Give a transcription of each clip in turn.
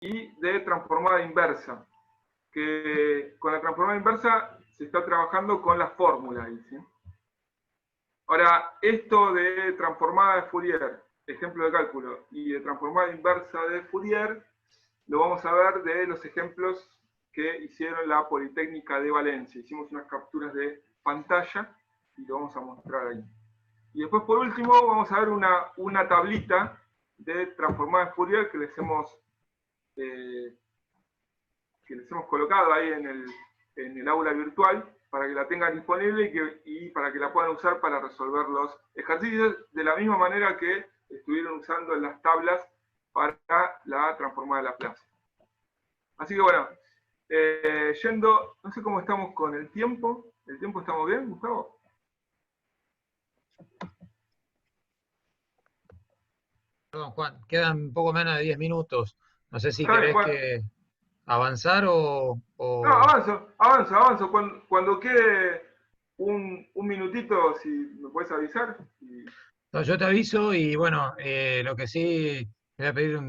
y de transformada inversa, que con la transformada inversa se está trabajando con la fórmula ahí, ¿sí? Ahora, esto de transformada de Fourier, ejemplo de cálculo, y de transformada inversa de Fourier, lo vamos a ver de los ejemplos que hicieron la Politécnica de Valencia. Hicimos unas capturas de pantalla y lo vamos a mostrar ahí. Y después, por último, vamos a ver una tablita de transformada de Fourier que les hemos colocado ahí en el aula virtual para que la tengan disponible y para que la puedan usar para resolver los ejercicios de la misma manera que estuvieron usando en las tablas para la transformada de Laplace. Así que bueno, yendo, no sé cómo estamos con el tiempo. ¿El tiempo estamos bien, Gustavo? Perdón, Juan, quedan un poco menos de 10 minutos. No sé si Está bien, querés bueno. que avanzar o... No, avanzo. Cuando quede un minutito, si me puedes avisar. No, yo te aviso y bueno, lo que sí, me voy a pedir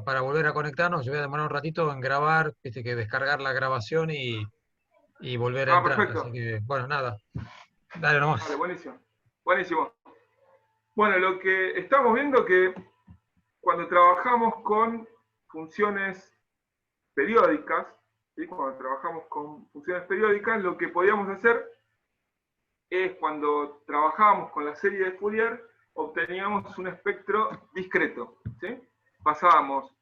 para volver a conectarnos, yo voy a demorar un ratito en grabar, viste que descargar la grabación y volver a entrar. Así Perfecto. que, bueno, nada, dale nomás. Vale, buenísimo. Buenísimo. Bueno, lo que estamos viendo que cuando trabajamos con funciones periódicas, ¿sí? Cuando trabajamos con funciones periódicas, lo que podíamos hacer es cuando trabajábamos con la serie de Fourier, obteníamos un espectro discreto, ¿sí? Pasábamos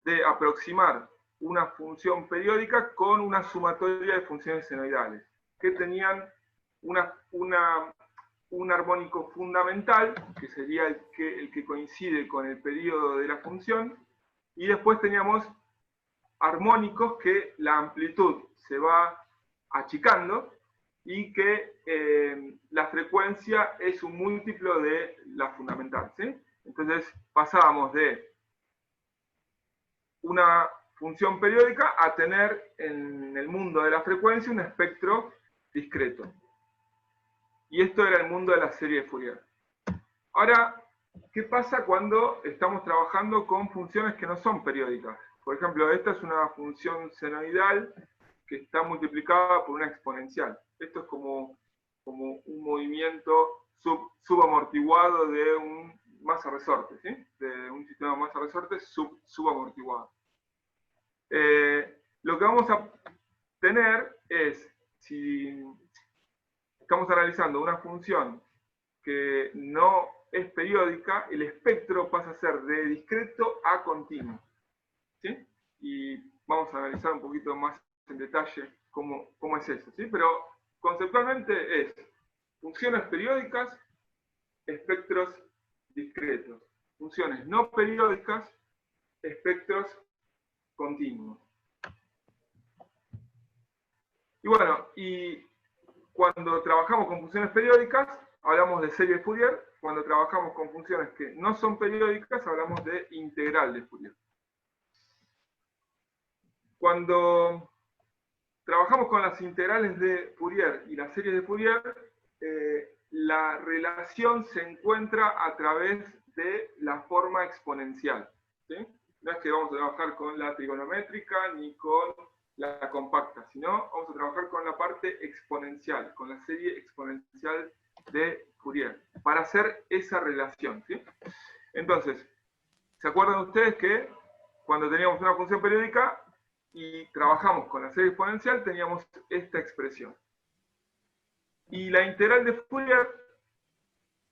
de aproximar una función periódica con una sumatoria de funciones senoidales, que tenían un armónico fundamental, que sería el que coincide con el periodo de la función, y después teníamos armónicos que la amplitud se va achicando y que la frecuencia es un múltiplo de la fundamental, ¿sí? Entonces pasábamos de una función periódica a tener en el mundo de la frecuencia un espectro discreto. Y esto era el mundo de la serie de Fourier. Ahora, ¿qué pasa cuando estamos trabajando con funciones que no son periódicas? Por ejemplo, esta es una función senoidal que está multiplicada por una exponencial. Esto es como un movimiento subamortiguado de un masa-resorte, ¿sí? De un sistema de masa-resorte subamortiguado. Lo que vamos a tener es, si estamos analizando una función que no es periódica, el espectro pasa a ser de discreto a continuo, ¿sí? Y vamos a analizar un poquito más en detalle cómo es eso, ¿sí? Pero conceptualmente es funciones periódicas, espectros discretos. Funciones no periódicas, espectros continuos. Y bueno, y cuando trabajamos con funciones periódicas, hablamos de serie de Fourier. Cuando trabajamos con funciones que no son periódicas, hablamos de integral de Fourier. Cuando trabajamos con las integrales de Fourier y las series de Fourier, la relación se encuentra a través de la forma exponencial, ¿sí? No es que vamos a trabajar con la trigonométrica ni con la compacta, sino vamos a trabajar con la parte exponencial, con la serie exponencial de Fourier, para hacer esa relación, ¿sí? Entonces, ¿se acuerdan ustedes que cuando teníamos una función periódica y trabajamos con la serie exponencial, teníamos esta expresión? Y la integral de Fourier,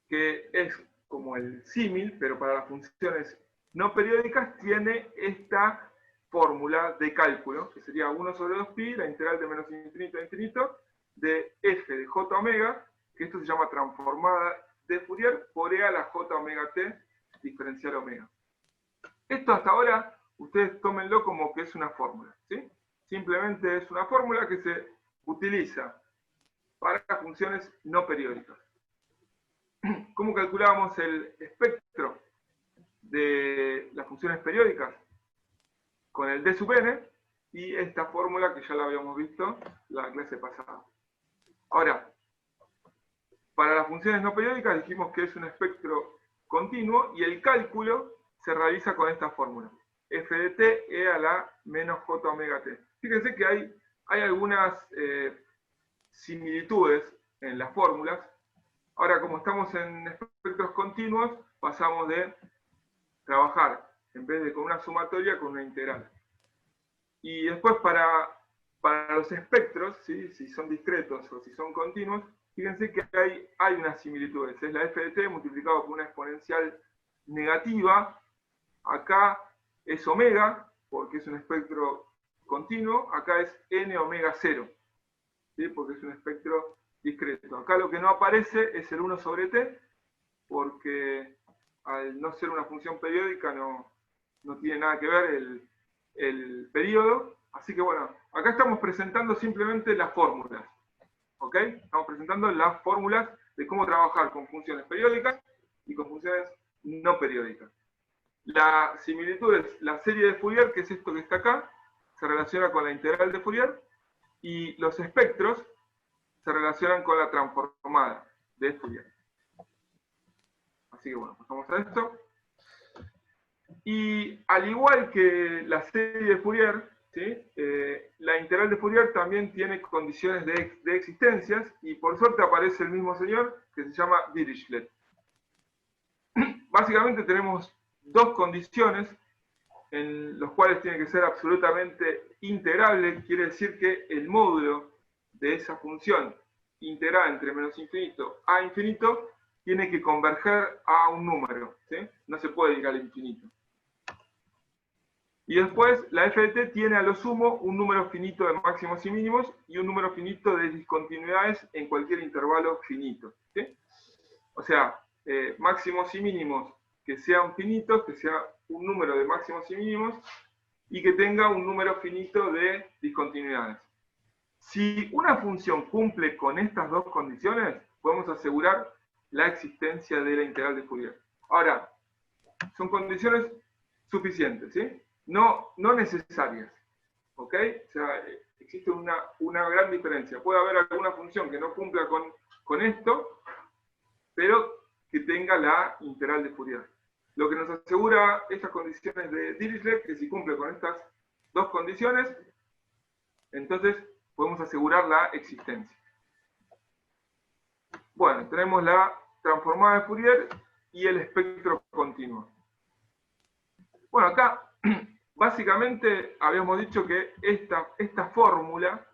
que es como el símil, pero para las funciones no periódicas, tiene esta fórmula de cálculo, que sería 1 sobre 2pi, la integral de menos infinito a infinito, de f de j omega, que esto se llama transformada de Fourier, por e a la j omega t diferencial omega. Esto hasta ahora, ustedes tómenlo como que es una fórmula, ¿sí? Simplemente es una fórmula que se utiliza para funciones no periódicas. ¿Cómo calculamos el espectro de las funciones periódicas? Con el d sub n y esta fórmula que ya la habíamos visto la clase pasada. Ahora, para las funciones no periódicas dijimos que es un espectro continuo y el cálculo se realiza con esta fórmula. f de t e a la menos j omega t. Fíjense que hay algunas similitudes en las fórmulas. Ahora, como estamos en espectros continuos, pasamos de trabajar, en vez de con una sumatoria, con una integral. Y después para los espectros, ¿sí? Si son discretos o si son continuos, fíjense que hay unas similitudes. Es la f de t multiplicado por una exponencial negativa. Acá es omega, porque es un espectro continuo. Acá es n omega 0, ¿sí? Porque es un espectro discreto. Acá lo que no aparece es el 1 sobre t, porque al no ser una función periódica no tiene nada que ver el periodo. Así que bueno, acá estamos presentando simplemente las fórmulas. ¿Ok? Estamos presentando las fórmulas de cómo trabajar con funciones periódicas y con funciones no periódicas. La similitud es la serie de Fourier, que es esto que está acá, se relaciona con la integral de Fourier, y los espectros se relacionan con la transformada de Fourier. Así que bueno, pasamos a esto. Y al igual que la serie de Fourier, ¿sí? La integral de Fourier también tiene condiciones de existencias, y por suerte aparece el mismo señor que se llama Dirichlet. Básicamente tenemos dos condiciones en los cuales tiene que ser absolutamente integrable. Quiere decir que el módulo de esa función integrada entre menos infinito a infinito tiene que converger a un número, ¿sí? No se puede ir al infinito. Y después la f de t tiene a lo sumo un número finito de máximos y mínimos y un número finito de discontinuidades en cualquier intervalo finito, ¿sí? O sea, máximos y mínimos que sean finitos, que sea un número de máximos y mínimos, y que tenga un número finito de discontinuidades. Si una función cumple con estas dos condiciones, podemos asegurar la existencia de la integral de Fourier. Ahora, son condiciones suficientes, ¿sí? No necesarias, ¿ok? O sea, existe una gran diferencia. Puede haber alguna función que no cumpla con esto, pero que tenga la integral de Fourier. Lo que nos asegura estas condiciones de Dirichlet, que si cumple con estas dos condiciones, entonces podemos asegurar la existencia. Bueno, tenemos la transformada de Fourier y el espectro continuo. Bueno, acá básicamente habíamos dicho que esta fórmula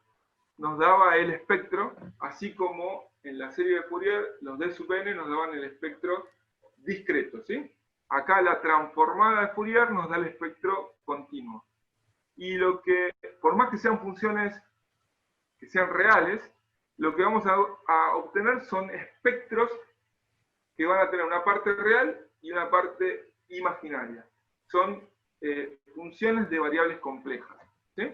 nos daba el espectro, así como en la serie de Fourier los d sub n nos daban el espectro discreto, ¿sí? Acá la transformada de Fourier nos da el espectro continuo. Y lo que, por más que sean funciones que sean reales, lo que vamos a obtener son espectros que van a tener una parte real y una parte imaginaria. Son funciones de variables complejas, ¿sí?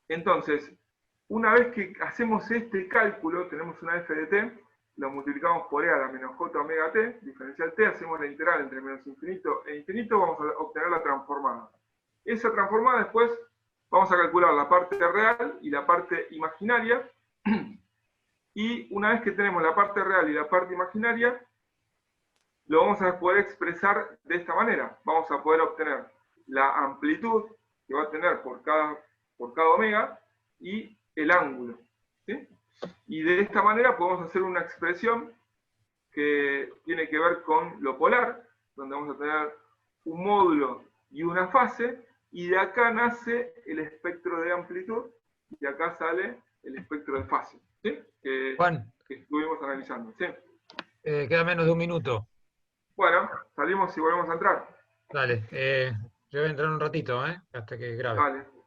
Entonces, una vez que hacemos este cálculo, tenemos una f de t, lo multiplicamos por e a la menos j omega t, diferencial t, hacemos la integral entre menos infinito e infinito, vamos a obtener la transformada. Esa transformada después vamos a calcular la parte real y la parte imaginaria, y una vez que tenemos la parte real y la parte imaginaria, lo vamos a poder expresar de esta manera. Vamos a poder obtener la amplitud que va a tener por cada omega y el ángulo, ¿sí? Y de esta manera podemos hacer una expresión que tiene que ver con lo polar, donde vamos a tener un módulo y una fase, y de acá nace el espectro de amplitud, y de acá sale el espectro de fase, ¿sí? Juan, que estuvimos analizando, ¿sí? Queda menos de un minuto. Bueno, salimos y volvemos a entrar. Dale, yo voy a entrar un ratito, hasta que grabe. Dale.